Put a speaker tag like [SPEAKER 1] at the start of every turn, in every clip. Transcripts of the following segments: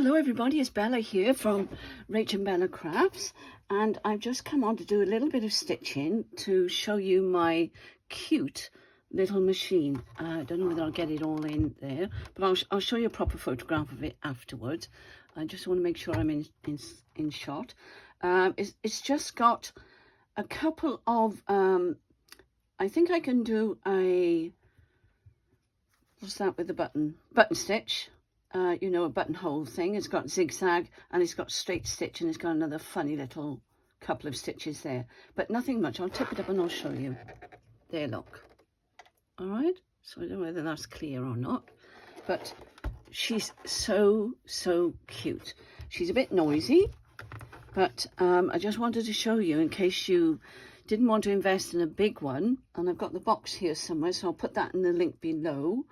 [SPEAKER 1] Hello everybody, it's Bella here from Rach and Bella Crafts, and I've just come on to do a little bit of stitching to show you my cute little machine. I don't know whether I'll get it all in there, but I'll show you a proper photograph of it afterwards. I just want to make sure I'm in shot. It's just got a couple of, I think I can do a, what's that with the button stitch. You know, a buttonhole thing. It's got zigzag and it's got straight stitch, and it's got another funny little couple of stitches there, but nothing much. I'll tip it up and I'll show you. There, look. All right, so I don't know whether that's clear or not, but she's so cute. She's a bit noisy, but I just wanted to show you in case you didn't want to invest in a big one. And I've got the box here somewhere, so I'll put that in the link below,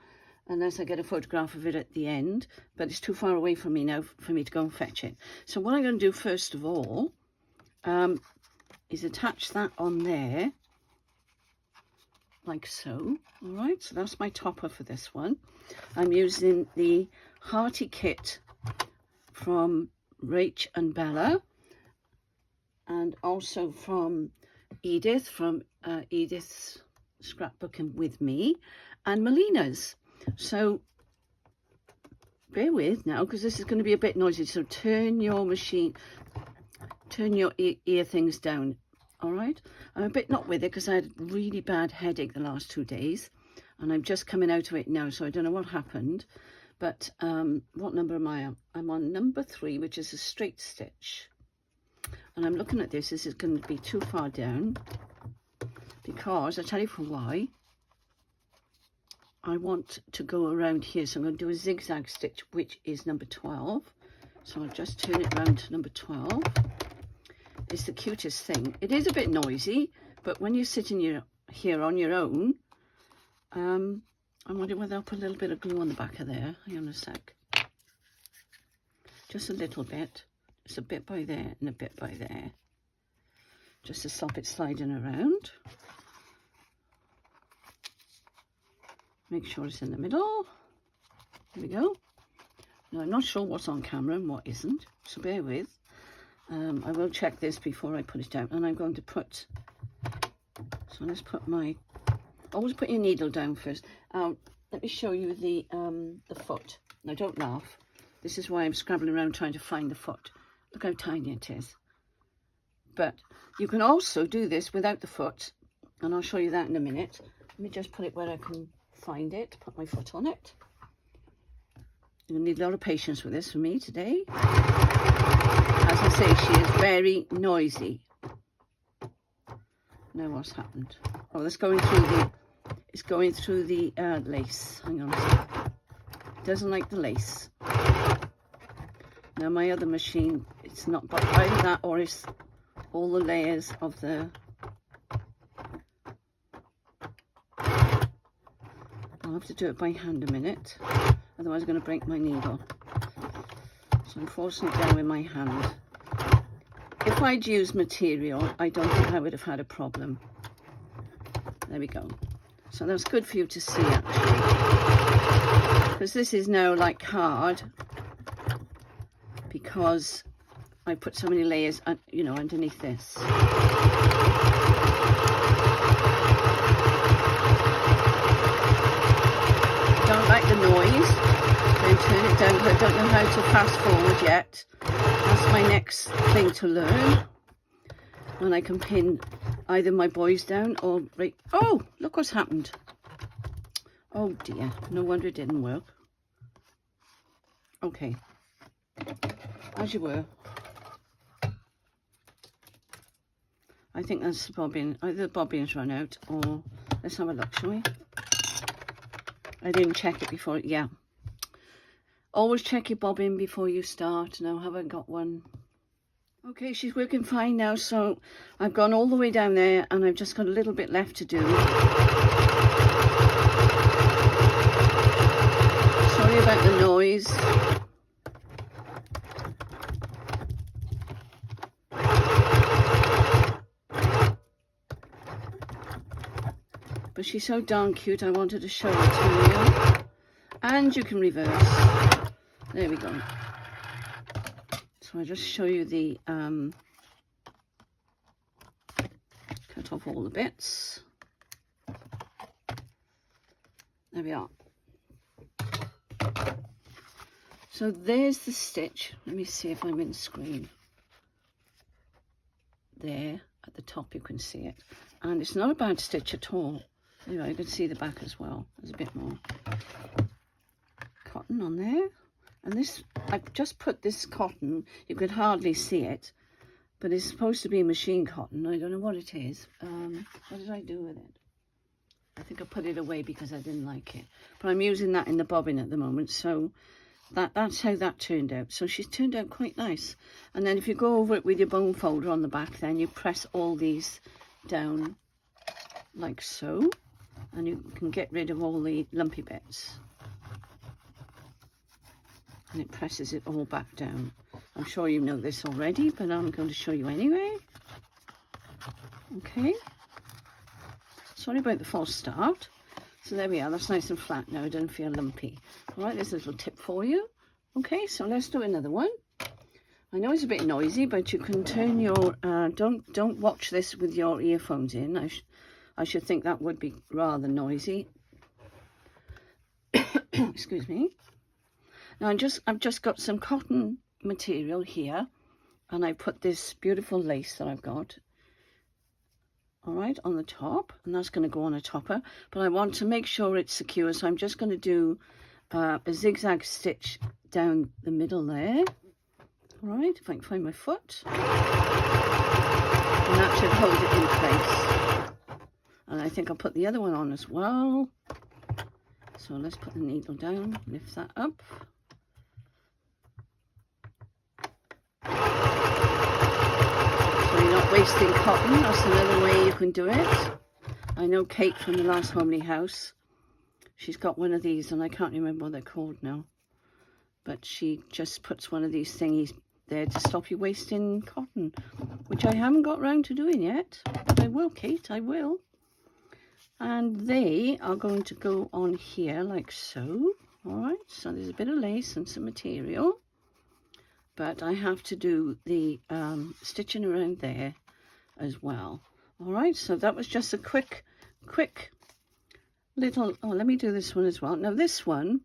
[SPEAKER 1] unless I get a photograph of it at the end, but it's too far away from me now for me to go and fetch it. So what I'm going to do first of all is attach that on there, like so. All right, so that's my topper for this one. I'm using the Hearty Kit from Rach and Bella, and also from Edith, from Edith's Scrapbooking With Me, and Melina's. So bear with now, because this is going to be a bit noisy, so turn your machine, turn your ear things down. All right, I'm a bit not with it because I had a really bad headache the last 2 days, and I'm just coming out of it now, so I don't know what happened. But what number am I on? I'm on number 3, which is a straight stitch, and I'm looking at this. This is going to be too far down, because I'll tell you for why. I want to go around here, so I'm going to do a zigzag stitch, which is number 12. So I'll just turn it around to number 12. It's the cutest thing. It is a bit noisy, but when you're sitting here on your own, I'm wondering whether I'll put a little bit of glue on the back of there. Hang on a sec. Just a little bit. Just a bit by there and a bit by there, just to stop it sliding around. Make sure it's in the middle. There we go. Now, I'm not sure what's on camera and what isn't, so bear with. I will check this before I put it down, and I'm going to put, so let's put my, always put your needle down first. Let me show you the foot. Now, don't laugh. This is why I'm scrabbling around trying to find the foot. Look how tiny it is. But you can also do this without the foot, and I'll show you that in a minute. Let me just put it where I can find it, put my foot on it. You're gonna need a lot of patience with this for me today. As I say, she is very noisy. Now what's happened? Oh, that's going through the, it's going through the lace. Hang on a second. It doesn't like the lace. Now my other machine, it's not, but either that or it's all the layers of the, I'll have to do it by hand a minute, otherwise I'm going to break my needle. So I'm forcing it down with my hand. If I'd used material, I don't think I would have had a problem. There we go. So that's good for you to see, actually, because this is now like hard, because I put so many layers, you know, underneath this. Don't like the noise, then turn it down, because I don't know how to fast forward yet. That's my next thing to learn, when I can pin either my boys down or right. Oh, look what's happened. Oh dear, no wonder it didn't work. Okay, as you were. I think that's the bobbin, either the bobbin's run out, or let's have a look, shall we? I didn't check it before. Yeah, always check your bobbin before you start. No, I haven't got one. Okay, she's working fine now, so I've gone all the way down there and I've just got a little bit left to do. Sorry about the noise. But she's so darn cute, I wanted to show her to you. And you can reverse. There we go. So I just show you the, cut off all the bits. There we are. So there's the stitch. Let me see if I'm in screen. There at the top you can see it. And it's not a bad stitch at all. Anyway, you can see the back as well. There's a bit more cotton on there. And this, I've just put this cotton, you could hardly see it, but it's supposed to be machine cotton. I don't know what it is. What did I do with it? I think I put it away because I didn't like it. But I'm using that in the bobbin at the moment, so that's how that turned out. So she's turned out quite nice. And then if you go over it with your bone folder on the back, then you press all these down like so, and you can get rid of all the lumpy bits. And it presses it all back down. I'm sure you know this already, but I'm going to show you anyway. Okay. Sorry about the false start. So there we are. That's nice and flat now. It doesn't feel lumpy. All right, there's a little tip for you. Okay, so let's do another one. I know it's a bit noisy, but you can turn your... don't watch this with your earphones in. I should think that would be rather noisy. Excuse me. Now I've just got some cotton material here, and I put this beautiful lace that I've got, all right, on the top, and that's going to go on a topper, but I want to make sure it's secure, so I'm just going to do a zigzag stitch down the middle there. All right, if I can find my foot, and that should hold it in place. And I think I'll put the other one on as well. So let's put the needle down, lift that up. So you're not wasting cotton. That's another way you can do it. I know Kate from the last homely house, she's got one of these, and I can't remember what they're called now, but she just puts one of these thingies there to stop you wasting cotton, which I haven't got round to doing yet, but I will, Kate, I will. And they are going to go on here like so. All right, so there's a bit of lace and some material, but I have to do the stitching around there as well. All right, so that was just a quick little, oh, let me do this one as well. Now this one,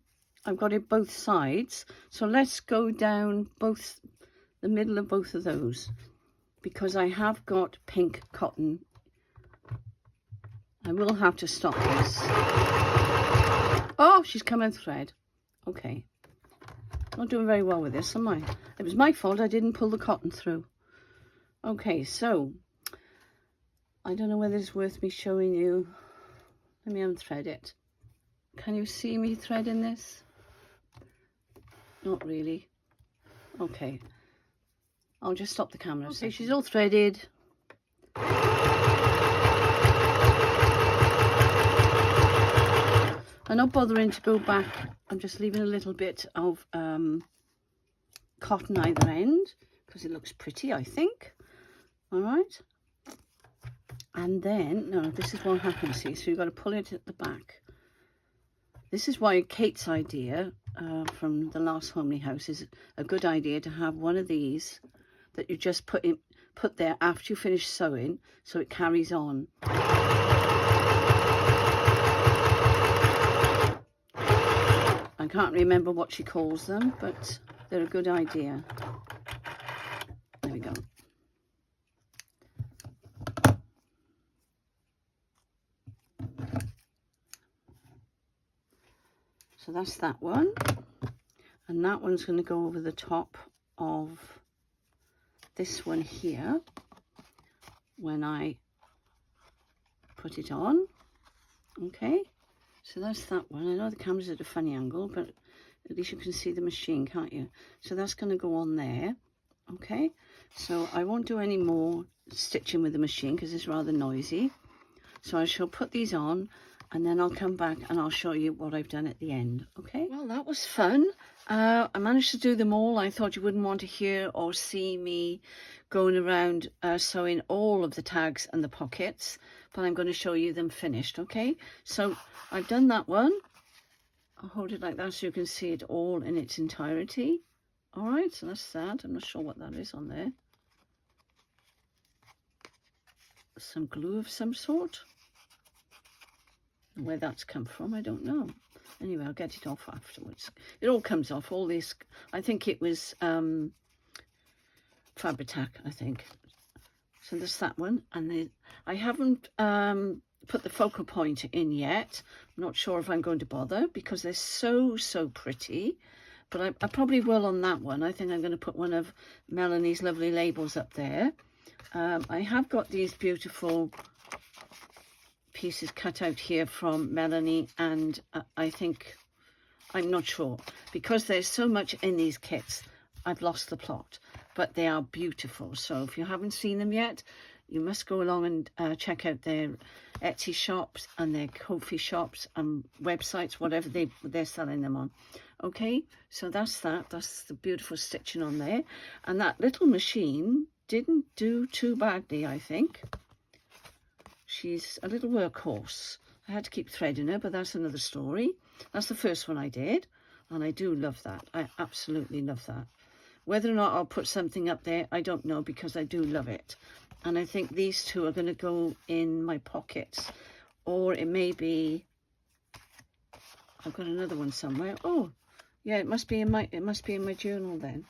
[SPEAKER 1] I've got it both sides, so let's go down both, the middle of both of those, because I have got pink cotton. I will have to stop this. Oh, she's come unthread. Okay. Not doing very well with this, am I? It was my fault I didn't pull the cotton through. Okay, so I don't know whether it's worth me showing you. Let me unthread it. Can you see me threading this? Not really. Okay. I'll just stop the camera. Okay, she's all threaded. I'm not bothering to go back. I'm just leaving a little bit of cotton either end because it looks pretty, I think. All right. And then, no, this is what happens, see, so you've got to pull it at the back. This is why Kate's idea from the last homely house is a good idea, to have one of these that you just put there after you finish sewing, so it carries on. I can't remember what she calls them, but they're a good idea. There we go. So that's that one. And that one's going to go over the top of this one here when I put it on. Okay. So that's that one. I know the camera's at a funny angle, but at least you can see the machine, can't you? So that's going to go on there. Okay, so I won't do any more stitching with the machine because it's rather noisy. So I shall put these on, and then I'll come back and I'll show you what I've done at the end. Okay, well, that was fun. I managed to do them all. I thought you wouldn't want to hear or see me going around sewing all of the tags and the pockets, but I'm going to show you them finished. Okay, so I've done that one. I'll hold it like that so you can see it all in its entirety. All right, so that's that. I'm not sure what that is on there. Some glue of some sort. Where that's come from, I don't know. Anyway, I'll get it off afterwards. It all comes off. All this, I think it was Fabri-Tac, I think. So there's that one. And I haven't put the focal point in yet. I'm not sure if I'm going to bother because they're so pretty. But I probably will on that one. I think I'm going to put one of Melanie's lovely labels up there. I have got these beautiful pieces cut out here from Melanie, and I think, I'm not sure, because there's so much in these kits, I've lost the plot, but they are beautiful. So if you haven't seen them yet, you must go along and check out their Etsy shops and their Ko-fi shops and websites, whatever they're selling them on. Okay, so that's the beautiful stitching on there. And that little machine didn't do too badly, I think. She's a little workhorse. I had to keep threading her, but that's another story. That's the first one I did, and I do love that. I absolutely love that. Whether or not I'll put something up there, I don't know, because I do love it. And I think these two are going to go in my pockets, or it may be, I've got another one somewhere. Oh, yeah, it must be in my journal then.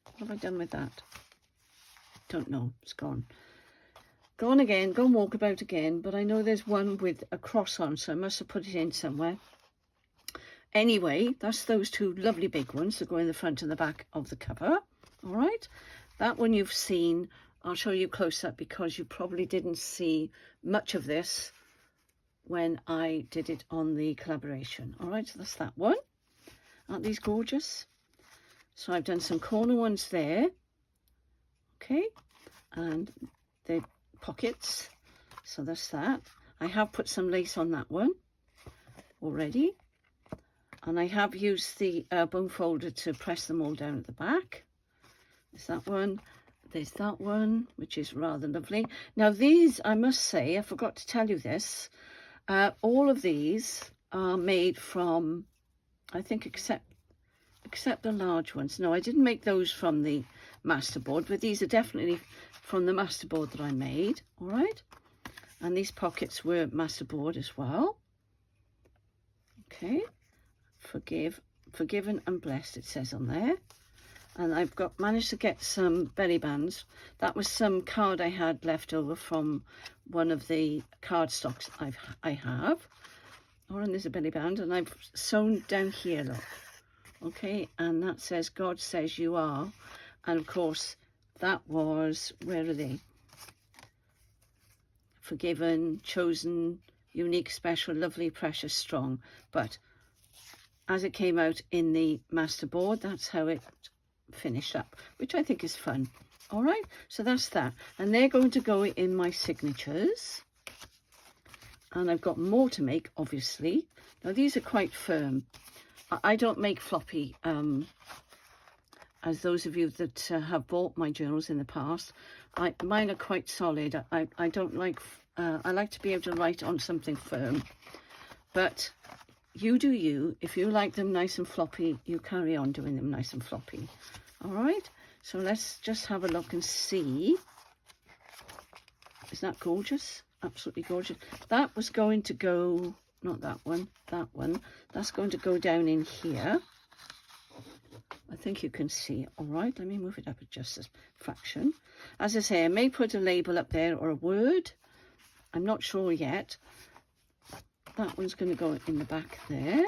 [SPEAKER 1] What have I done with that? Don't know. It's gone. Gone again, gone walkabout again, but I know there's one with a cross on, so I must have put it in somewhere. Anyway, that's those two lovely big ones that go in the front and the back of the cover. All right, that one you've seen. I'll show you close up because you probably didn't see much of this when I did it on the collaboration. All right, so that's that one. Aren't these gorgeous? So I've done some corner ones there. Okay, and they're pockets, so that's that. I have put some lace on that one already, and I have used the bone folder to press them all down at the back. There's that one, there's that one, which is rather lovely. Now these, I must say, I forgot to tell you this, all of these are made from, I think, except the large ones. No, I didn't make those from the masterboard, but these are definitely from the masterboard that I made. All right, and these pockets were masterboard as well. Okay, forgiven and blessed, it says on there. And I've managed to get some belly bands. That was some card I had left over from one of the card stocks I have. Oh, and there's a belly band, and I've sewn down here, look. Okay, and that says, God says you are. And of course, that was, where are they? Forgiven, chosen, unique, special, lovely, precious, strong. But as it came out in the masterboard, that's how it finished up, which I think is fun. All right, so that's that. And they're going to go in my signatures. And I've got more to make, obviously. Now, these are quite firm. I don't make floppy, as those of you that have bought my journals in the past, mine are quite solid. I don't like, I like to be able to write on something firm. But you do you. If you like them nice and floppy, you carry on doing them nice and floppy. All right, so let's just have a look and see. Isn't that gorgeous? Absolutely gorgeous. That was going to go, not that one, that one. That's going to go down in here. I think you can see. All right, let me move it up just a fraction. As I say, I may put a label up there or a word. I'm not sure yet. That one's going to go in the back there,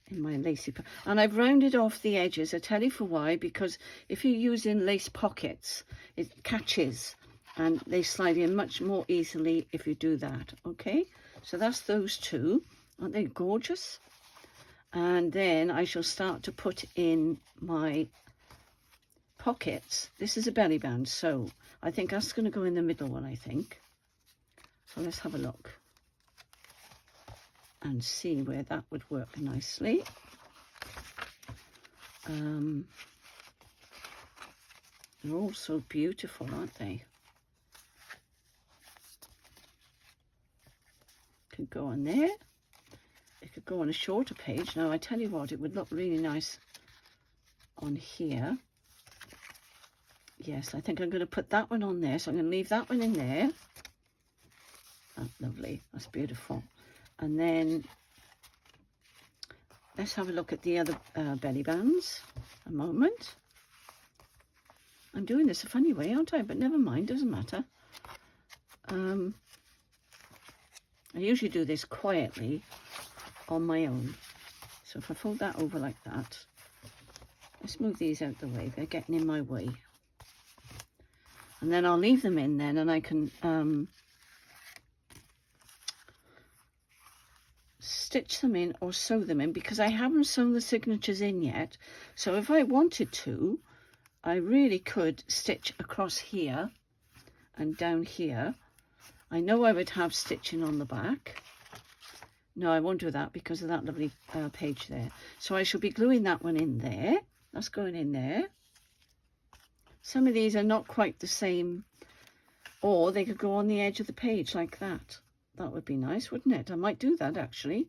[SPEAKER 1] in my lacy. And I've rounded off the edges. I tell you for why, because if you're using lace pockets, it catches and they slide in much more easily if you do that. Okay, so that's those two. Aren't they gorgeous? And then I shall start to put in my pockets. This is a belly band, so I think that's going to go in the middle one, I think. So let's have a look and see where that would work nicely. They're all so beautiful, aren't they? Could go on there. It could go on a shorter page. Now, I tell you what, it would look really nice on here. Yes, I think I'm going to put that one on there. So I'm going to leave that one in there. Oh, lovely. That's beautiful. And then let's have a look at the other belly bands a moment. I'm doing this a funny way, aren't I? But never mind, doesn't matter. I usually do this quietly on my own. So if I fold that over like that, let's move these out the way. They're getting in my way. And then I'll leave them in then, and I can stitch them in or sew them in, because I haven't sewn the signatures in yet. So if I wanted to, I really could stitch across here and down here. I know I would have stitching on the back. No, I won't do that because of that lovely page there. So I shall be gluing that one in there. That's going in there. Some of these are not quite the same, or they could go on the edge of the page like that. That would be nice, wouldn't it? I might do that actually.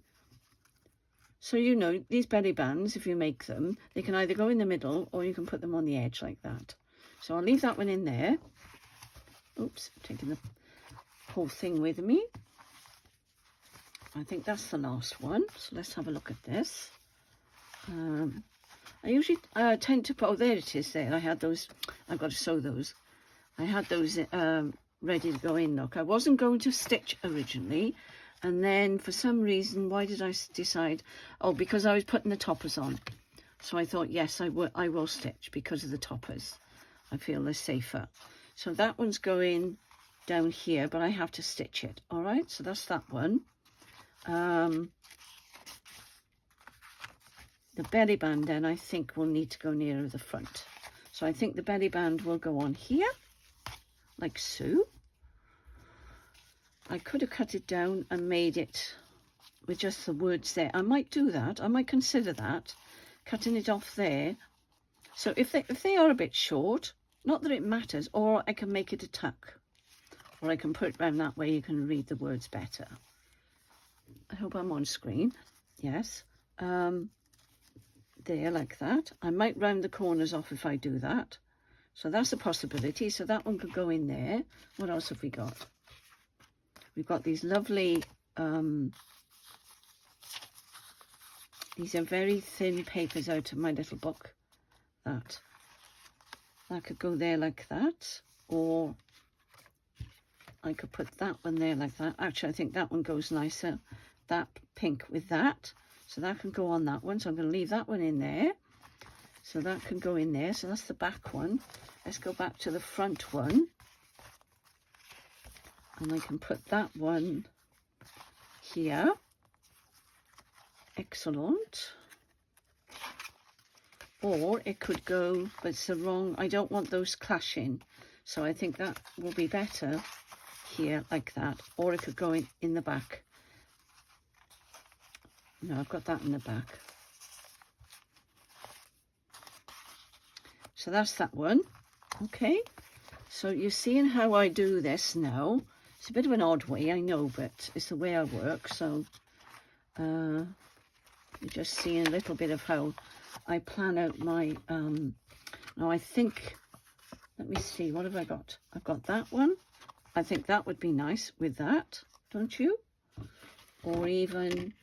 [SPEAKER 1] So, you know, these belly bands, if you make them, they can either go in the middle or you can put them on the edge like that. So I'll leave that one in there. Oops, I'm taking the whole thing with me. I think that's the last one. So let's have a look at this. I usually tend to put, oh, there it is there. I had those, I've got to sew those. I had those ready to go in, look. I wasn't going to stitch originally. And then for some reason, why did I decide? Oh, because I was putting the toppers on. So I thought, yes, I will stitch because of the toppers. I feel they're safer. So that one's going down here, but I have to stitch it. All right, so that's that one. The belly band then I think will need to go nearer the front. So I think the belly band will go on here, like so. I could have cut it down and made it with just the words there. I might do that. I might consider that, cutting it off there. So if they are a bit short, not that it matters, or I can make it a tuck, or I can put it around that way. You can read the words better. I hope I'm on screen. Yes. There, like that. I might round the corners off if I do that. So that's a possibility. So that one could go in there. What else have we got? We've got these lovely, these are very thin papers out of my little book. That could go there like that, or I could put that one there like that. Actually, I think that one goes nicer, that pink with that. So that can go on that one. So I'm going to leave that one in there. So that can go in there. So that's the back one. Let's go back to the front one. And I can put that one here. Excellent. Or it could go, but it's the wrong, I don't want those clashing. So I think that will be better here like that. Or it could go in the back. No, I've got that in the back. So that's that one. Okay. So you're seeing how I do this now. It's a bit of an odd way, I know, but it's the way I work. So you're just seeing a little bit of how I plan out my, now I think, let me see, what have I got? I've got that one. I think that would be nice with that, don't you? Or even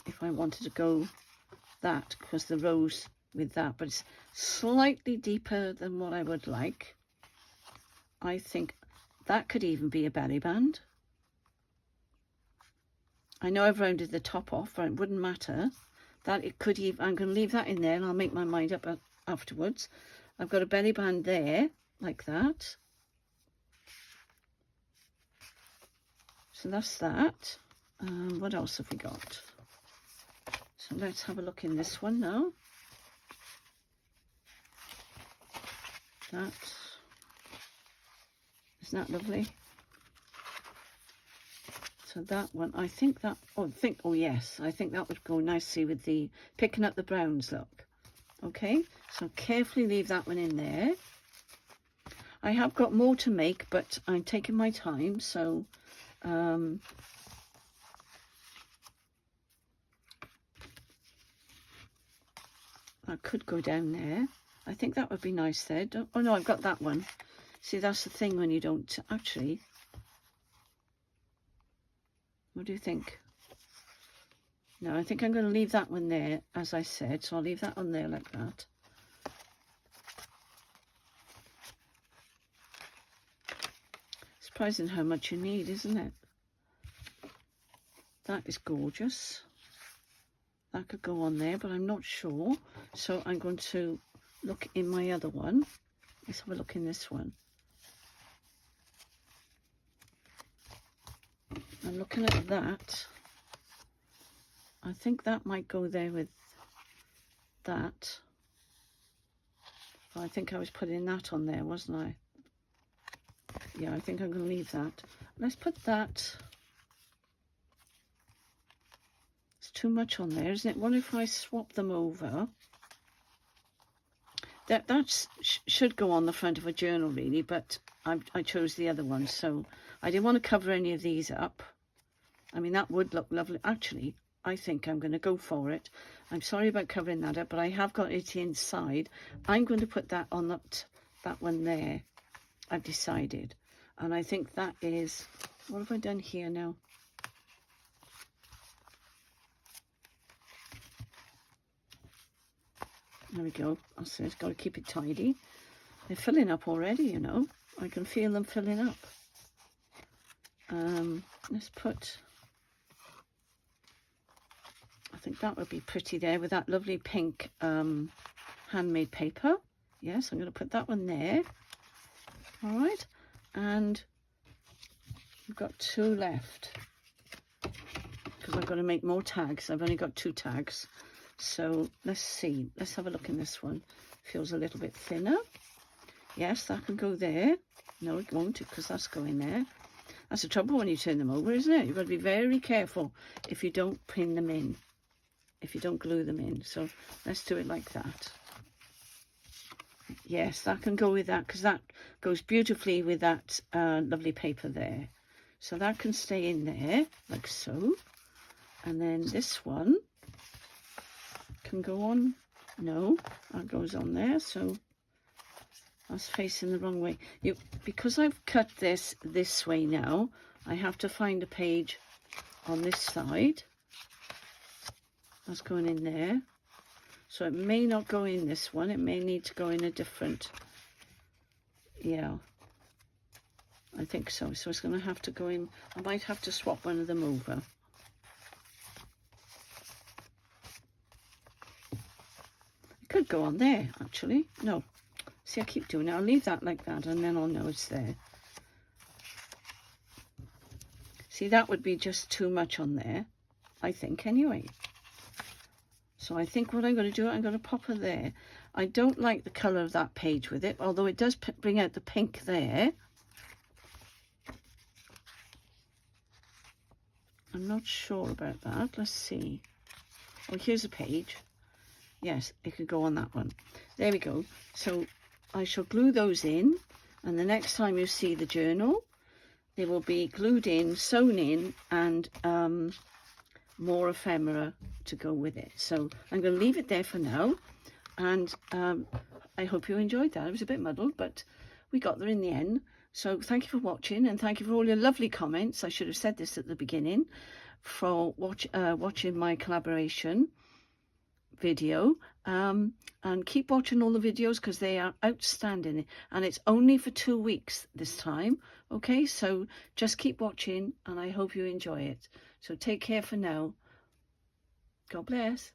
[SPEAKER 1] if I wanted to go that, because the rose with that, but it's slightly deeper than what I would like. I think that could even be a belly band. I know I've rounded the top off, but it wouldn't matter. That it could even, I'm going to leave that in there and I'll make my mind up afterwards. I've got a belly band there, like that. So that's that. What else have we got? So let's have a look in this one now. That, isn't that lovely? So that one, I think that, oh yes, I think that would go nicely with the, picking up the browns look. Okay, so carefully leave that one in there. I have got more to make, but I'm taking my time, so That could go down there. I think that would be nice there. Oh no, I've got that one. See, that's the thing when you don't actually. What do you think? No, I think I'm going to leave that one there, as I said. So I'll leave that on there like that. Surprising how much you need, isn't it? That is gorgeous. That could go on there, but I'm not sure. So I'm going to look in my other one. Let's have a look in this one. I'm looking at that. I think that might go there with that. I think I was putting that on there, wasn't I? Yeah, I think I'm going to leave that. Let's put that. It's too much on there, isn't it? What if I swap them over? That should go on the front of a journal, really, but I chose the other one, so I didn't want to cover any of these up. I mean, that would look lovely. Actually, I think I'm going to go for it. I'm sorry about covering that up, but I have got it inside. I'm going to put that on that one there. I've decided. And I think that is... What have I done here now? There we go. I say it's got to keep it tidy. They're filling up already, you know. I can feel them filling up. Let's put... I think that would be pretty there with that lovely pink handmade paper. Yes, I'm going to put that one there. All right. And we've got 2 left. Because I've got to make more tags. I've only got 2 tags. So let's see. Let's have a look in this one. Feels a little bit thinner. Yes, that can go there. No, it won't, because that's going there. That's the trouble when you turn them over, isn't it? You've got to be very careful if you don't pin them in. If you don't glue them in. So let's do it like that. Yes, that can go with that, because that goes beautifully with that lovely paper there. So that can stay in there, like so. And then this one can go on. No, that goes on there. So that's facing the wrong way. Because I've cut this way now, I have to find a page on this side. That's going in there. So it may not go in this one. It may need to go in a different... Yeah. I think so. So it's going to have to go in... I might have to swap one of them over. It could go on there, actually. No. See, I keep doing it. I'll leave that like that, and then I'll know it's there. See, that would be just too much on there. I think, anyway. So I think what I'm going to do, I'm going to pop her there. I don't like the colour of that page with it, although it does bring out the pink there. I'm not sure about that. Let's see. Oh, here's a page. Yes, it could go on that one. There we go. So I shall glue those in, and the next time you see the journal, they will be glued in, sewn in, and more ephemera to go with it. So I'm going to leave it there for now, and I hope you enjoyed that. It was a bit muddled, but we got there in the end. So thank you for watching, and thank you for all your lovely comments. I should have said this at the beginning, for watching my collaboration video, and keep watching all the videos, because they are outstanding, and it's only for 2 weeks this time. Okay, so just keep watching, and I hope you enjoy it. So take care for now. God bless.